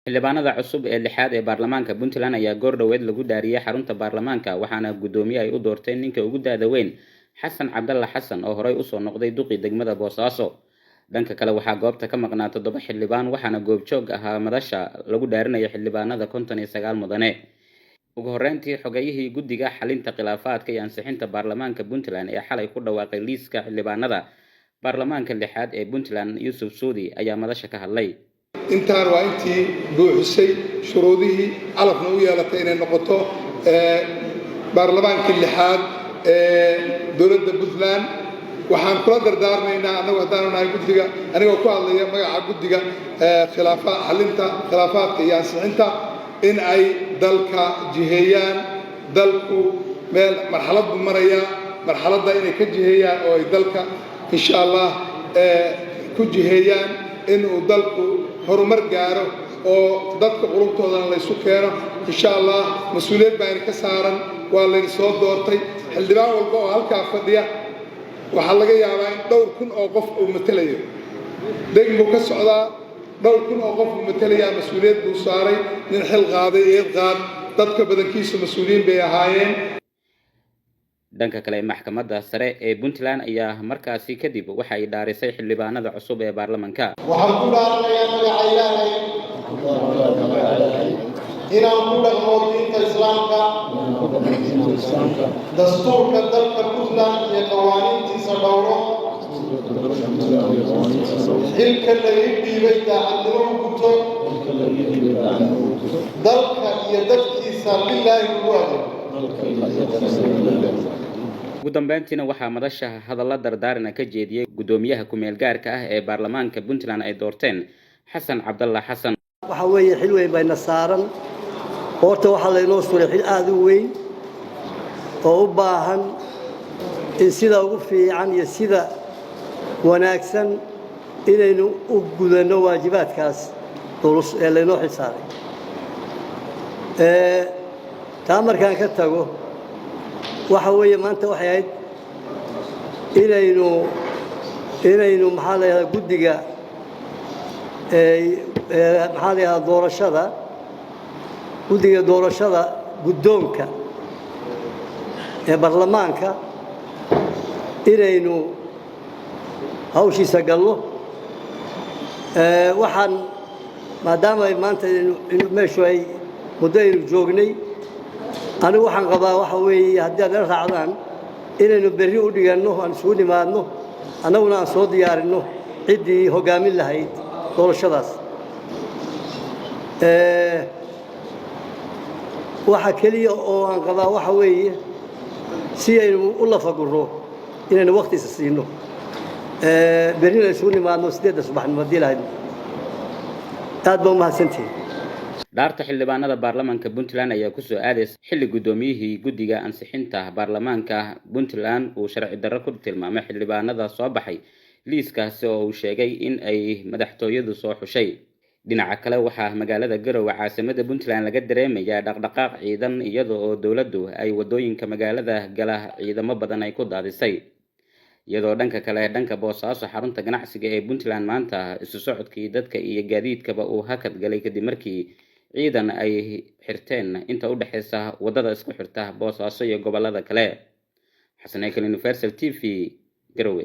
xildhibaanada cusub ee lixaad ee baarlamaanka Puntland ayaa goor dhaweed lagu dhaariyay xarunta baarlamaanka waxaana gudoomiye ay u doorteen ninka ugu daada weyn Xasan Cabdalla Xasan oo horey u soo noqday duqii degmada Boosaaso. Dhanka kale waxaa goobta ka maqnaa 7 xildhibaan waxaana goobjoog ahaa madasha lagu dhaarinaya xildhibaanada 59 mudane. ugu horreyntii xogayihii guddiga xalinta khilaafaadka iyo ansixinta baarlamaanka Puntland ee xalay ku dhawaaqay liiska xildhibaanada baarlamaanka lixaad ee Puntland Yusuf Suudi ayaa madasha ka hadlay. intaan waa intii buuxisay shuruudihii calafna u yeelatay inay noqoto baarlamaanka lixaad ee dowladda Puntland. waxaan kula dardaarmaynaa anagu haddaan nahay guddiga anigoo ku hadlaya magaca guddiga xalinta khilaafaadka iyo ansixinta in ay dalka jiheeyaan dalku meel marxalad buu maraya marxaladda inay ka jiheeyaan oo ay dalka insha Allah ku jiheeyaan inuu dalku horumar gaaro oo dadka qulubtoodana la isu keeno insha Allah mas'uuliyad baan ka saaran waa la soo doortay xildhibaan walba oo halka fadhiya waxa laga yaabaa in dhowr kun oo qof uu matalayo degmo ka socda dhowr kun oo qof uu matalaya mas'uuliyad buu saaray nin xil qaaday ee qaad dadka badankiisu mas'uuliyiin bay ahaayeen. dhanka kale maxkamadda sare ee Puntland ayaa markaasi kadib waxa ay dhaarisay xildhibaanada cusub ee baarlamaanka. waxaan ku dhaaranayaa magaca Ilaahay inaan ku dhaqmo diinta Islaamka dastuurka dalka Puntland iyo qawaaniintiisa dhowro xilka la dhiibay daacadnimo u guto dalka iyo dadkiisa billaahi ugu adeego. ugu dambeyntiina waxaa madasha hadalla dardaarana ka jeediyay gudoomiyaha ku-meel gaarka ah ee baarlamaanka Puntland ay doorteen Xasan Cabdalla Xasan. waxa weeye xil weyn bayna saaran horta waxa la inoo suray xil aad u weyn oo u baahan in sida ugu fiican iyo sida wanaagsan inaynu u gudano waajibaadkaas culus ee la inoo xisaaray. taa markaan ka tago waxa weeye maanta waxay ahayd inaynu maxaa la yidhahdaa guddiga maxaa la yidhahdaa doorashada guddiga doorashada guddoonka ee baarlamaanka inaynu hawshiisa gallo. waxaan maadaama ay maanta meeshu ay muddo aynu joognay anigu waxaan qabaa waxa weeye haddii aad la raacdaan inaynu berri u dhiganno aan isugu nimaadno annaguna aan soo diyaarinno ciddii hoggaamin lahayd doorashadaas. waxa keliya oo aan qabaa waxa weeye si aynu u lafaguro inaynu waqtiisa siino berrina isugu nimaadno 8 subaxnimo haddii lahayd. aad baa u mahadsantihiin. dhaarta xildhibaanada baarlamaanka Puntland ayaa ku soo aaday xilli gudoomiyihii guddiga ansixinta baarlamaanka Puntland uu sharci darro ku tilmaamay xildhibaanada soo baxay liiskaasi oo uu sheegay in ay madaxtooyadu soo xushay. dhinaca kale waxaa magaalada Garowe caasimadda Puntland laga dareemayaa dhaqdhaqaaq ciidan iyadoo oo dawladdu ay wadooyinka magaalada gala ciidamo badan ay ku daadisay. iyadoo dhanka kale dhanka Boosaaso xarunta ganacsiga ee Puntland maanta isu socodkii dadka iyo gaadiidkaba uu hakad galay kadib markii ciidan ay xirteen inta u dhaxaysa wadada isku xirta Boosaaso iyo gobolada kale. Xasan Ekel Universal TV Garowe.